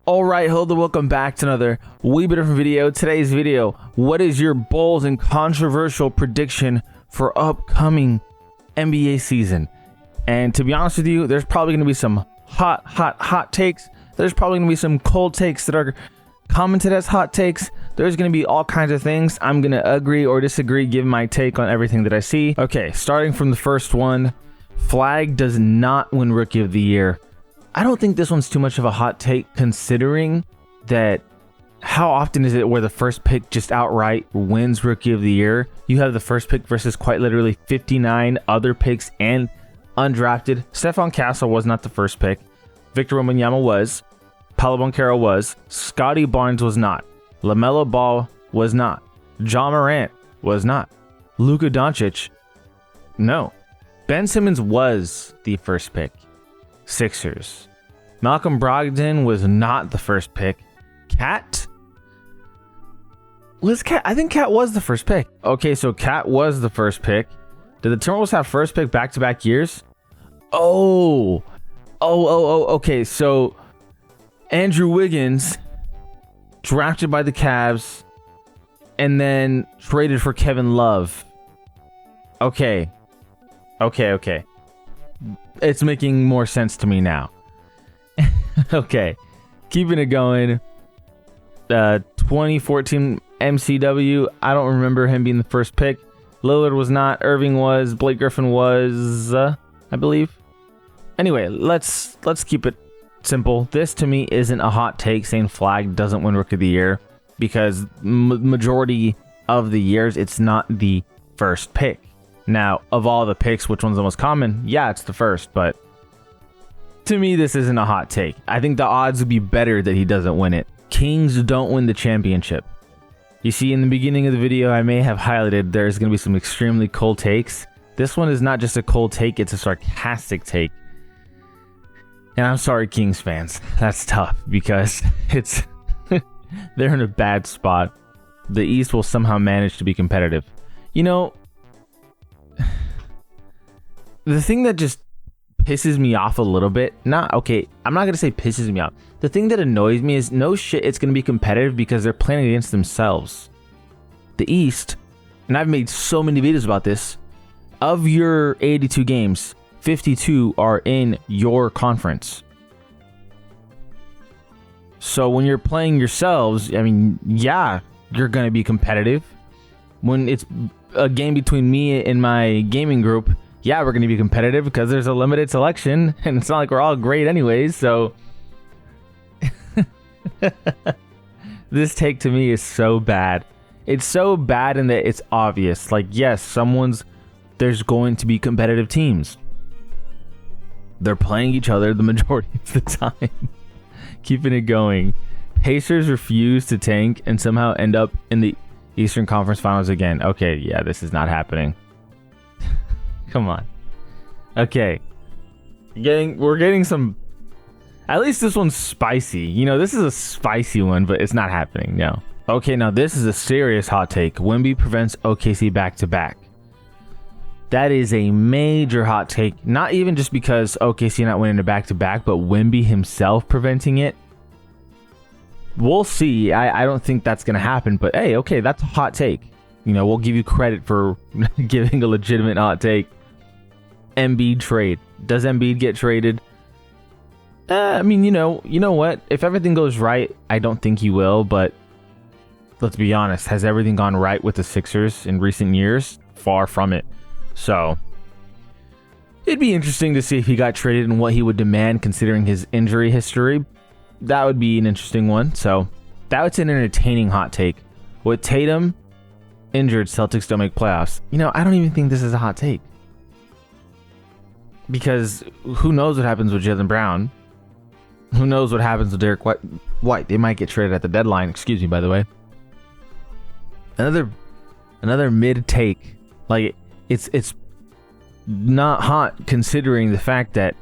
All right, hello, welcome back to another wee bit different video. Today's video, what is your bold and controversial prediction for upcoming NBA season? And to be honest with you, there's probably going to be some hot takes. There's probably going to be some cold takes that are commented as hot takes. There's going to be all kinds of things. I'm going to agree or disagree, give my take on everything that I see. Okay, starting from the first one, Flag does not win Rookie of the Year. I don't think this one's too much of a hot take, considering that how often is it where the first pick just outright wins Rookie of the Year? You have the first pick versus quite literally 59 other picks and undrafted. Stephon Castle was not the first pick. Victor Wembanyama was. Paolo Banchero was. Scotty Barnes was not. LaMelo Ball was not. Ja Morant was not. Luka Doncic, no. Ben Simmons was the first pick. Sixers. Malcolm Brogdon was not the first pick. Cat? Was Cat? I think Cat was the first pick. Okay, so Cat was the first pick. Did the Timberwolves have first pick back-to-back years? Oh. Okay, so Andrew Wiggins drafted by the Cavs and then traded for Kevin Love. Okay. It's making more sense to me now. Okay, keeping it going. 2014 MCW. I don't remember him being the first pick. Lillard was not. Irving was. Blake Griffin was. I believe. Anyway, let's keep it simple. This to me isn't a hot take saying Flag doesn't win Rookie of the Year, because majority of the years it's not the first pick. Now, of all the picks, which one's the most common? Yeah, it's the first, but to me, this isn't a hot take. I think the odds would be better that he doesn't win it. Kings don't win the championship. You see, in the beginning of the video, I may have highlighted there's going to be some extremely cold takes. This one is not just a cold take, it's a sarcastic take. And I'm sorry, Kings fans. That's tough because they're in a bad spot. The East will somehow manage to be competitive. You know, the thing that just pisses me off a little bit, I'm not going to say pisses me off. The thing that annoys me is no shit it's going to be competitive because they're playing against themselves. The East, and I've made so many videos about this, of your 82 games, 52 are in your conference. So when you're playing yourselves, I mean, yeah, you're going to be competitive. When it's a game between me and my gaming group, yeah, we're going to be competitive because there's a limited selection and it's not like we're all great anyways. So this take to me is so bad. It's so bad in that it's obvious. Like, yes, there's going to be competitive teams. They're playing each other the majority of the time. Keeping it going. Pacers refuse to tank and somehow end up in the Eastern Conference Finals again. Okay, yeah, this is not happening. Come on. Okay. We're getting some. At least this one's spicy. You know, this is a spicy one, but it's not happening. No. Okay, now this is a serious hot take. Wemby prevents OKC back-to-back. That is a major hot take. Not even just because OKC not winning a back-to-back, but Wemby himself preventing it. We'll see. I don't think that's going to happen, but hey, okay, that's a hot take. You know, we'll give you credit for giving a legitimate hot take. Embiid trade. Does Embiid get traded? I mean, you know what? If everything goes right, I don't think he will, but let's be honest. Has everything gone right with the Sixers in recent years? Far from it. So it'd be interesting to see if he got traded and what he would demand considering his injury history. That would be an interesting one. So that's an entertaining hot take. With Tatum injured, Celtics don't make playoffs. You know, I don't even think this is a hot take. Because who knows what happens with Jaylen Brown? Who knows what happens with Derek White? They might get traded at the deadline. Excuse me, by the way. Another mid take. Like, it's not hot considering the fact that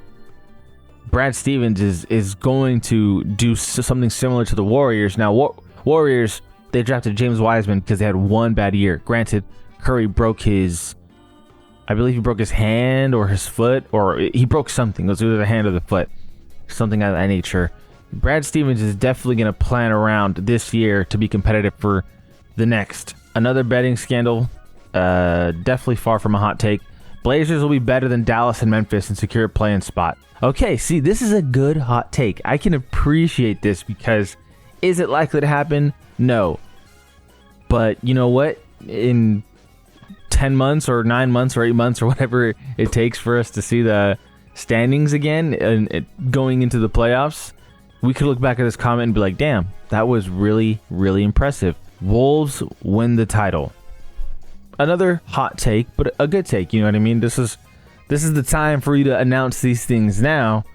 Brad Stevens is going to do something similar to the Warriors. Now, Warriors, they drafted James Wiseman because they had one bad year. Granted, Curry broke his I believe he broke his hand or his foot, or he broke something. It was either the hand or the foot, something of that nature. Brad Stevens is definitely going to plan around this year to be competitive for the next. Another betting scandal, definitely far from a hot take. Blazers will be better than Dallas and Memphis and secure a play-in spot. Okay, see, this is a good hot take. I can appreciate this because is it likely to happen? No. But you know what? In 10 months or 9 months or 8 months or whatever it takes for us to see the standings again and going into the playoffs, we could look back at this comment and be like, damn, that was really, really impressive. Wolves win the title. Another hot take, but a good take. You know what I mean? This is the time for you to announce these things now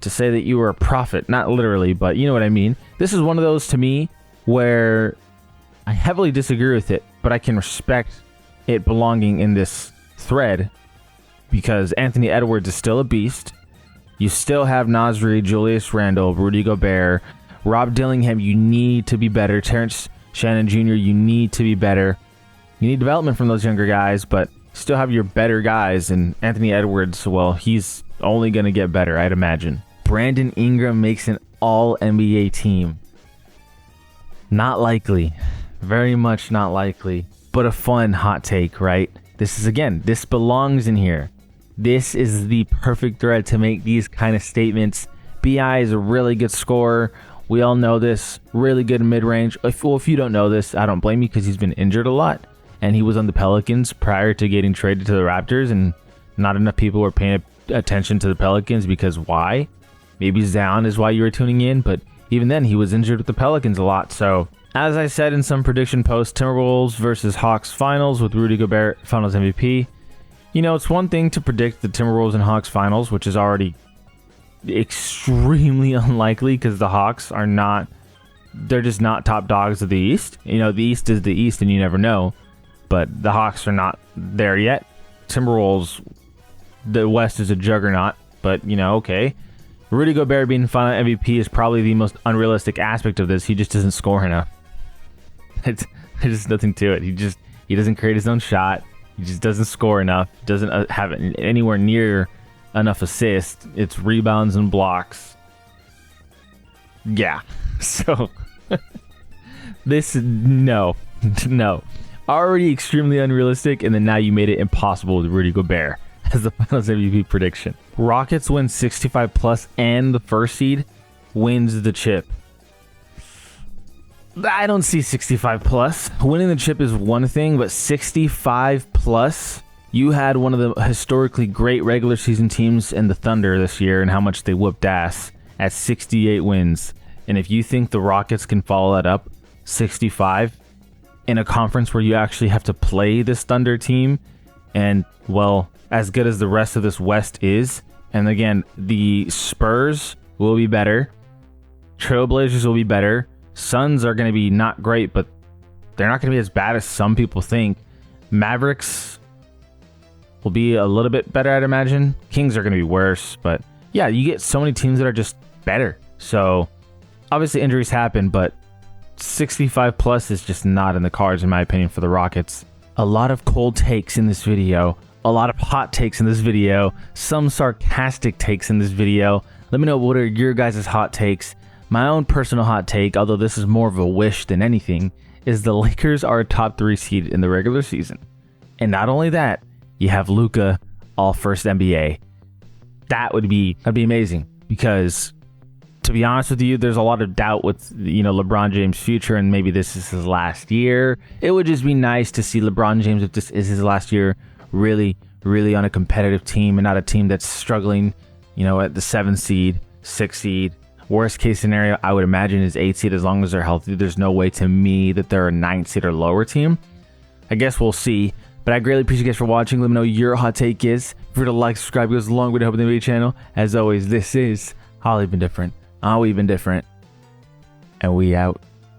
to say that you were a prophet. Not literally, but you know what I mean. This is one of those to me where I heavily disagree with it, but I can respect it belonging in this thread because Anthony Edwards is still a beast. You still have Nasri, Julius Randle, Rudy Gobert, Rob Dillingham. You need to be better. Terrence Shannon Jr., you need to be better. You need development from those younger guys, but still have your better guys. And Anthony Edwards, well, he's only going to get better, I'd imagine. Brandon Ingram makes an all-NBA team. Not likely. Very much not likely. But a fun hot take, right? This belongs in here. This is the perfect thread to make these kind of statements. BI is a really good scorer. We all know this. Really good mid-range. If you don't know this, I don't blame you because he's been injured a lot. And he was on the Pelicans prior to getting traded to the Raptors, and not enough people were paying attention to the Pelicans because why? Maybe Zion is why you were tuning in, but even then he was injured with the Pelicans a lot. So as I said in some prediction posts, Timberwolves versus Hawks finals with Rudy Gobert finals MVP. You know, it's one thing to predict the Timberwolves and Hawks finals, which is already extremely unlikely because the Hawks are not, they're just not top dogs of the East. You know, the East is the East and you never know. But the Hawks are not there yet. Timberwolves, the West is a juggernaut. But, you know, okay. Rudy Gobert being final MVP is probably the most unrealistic aspect of this. He just doesn't score enough. There's just nothing to it. He doesn't create his own shot. He just doesn't score enough. Doesn't have anywhere near enough assists. It's rebounds and blocks. Yeah. So, no. Already extremely unrealistic, and then now you made it impossible with Rudy Gobert as the finals MVP prediction. Rockets win 65 plus and the first seed wins the chip. I don't see 65 plus. Winning the chip is one thing, but 65 plus, you had one of the historically great regular season teams in the Thunder this year and how much they whooped ass at 68 wins. And if you think the Rockets can follow that up, 65, in a conference where you actually have to play this Thunder team, and, well, as good as the rest of this West is, and again, the Spurs will be better, Trailblazers will be better, Suns are going to be not great, but they're not going to be as bad as some people think, Mavericks will be a little bit better, I'd imagine, Kings are going to be worse, but yeah, you get so many teams that are just better, so obviously injuries happen, but 65 plus is just not in the cards in my opinion for the Rockets. A lot of cold takes in this video, a lot of hot takes in this video, some sarcastic takes in this video. Let me know what are your guys' hot takes. My own personal hot take, although this is more of a wish than anything, is the Lakers are a top 3 seed in the regular season. And not only that, you have Luka all first NBA. That'd be amazing because to be honest with you, there's a lot of doubt with, you know, LeBron James' future, and maybe this is his last year. It would just be nice to see LeBron James, if this is his last year, really, really on a competitive team and not a team that's struggling, you know, at the 7th seed, 6th seed. Worst case scenario, I would imagine is 8th seed as long as they're healthy. There's no way to me that they're a 9th seed or lower team. I guess we'll see. But I greatly appreciate you guys for watching. Let me know what your hot take is. If you're to like, subscribe, it goes a long way to helping the video channel. As always, this is Holly Been Different. We've been different, and we out.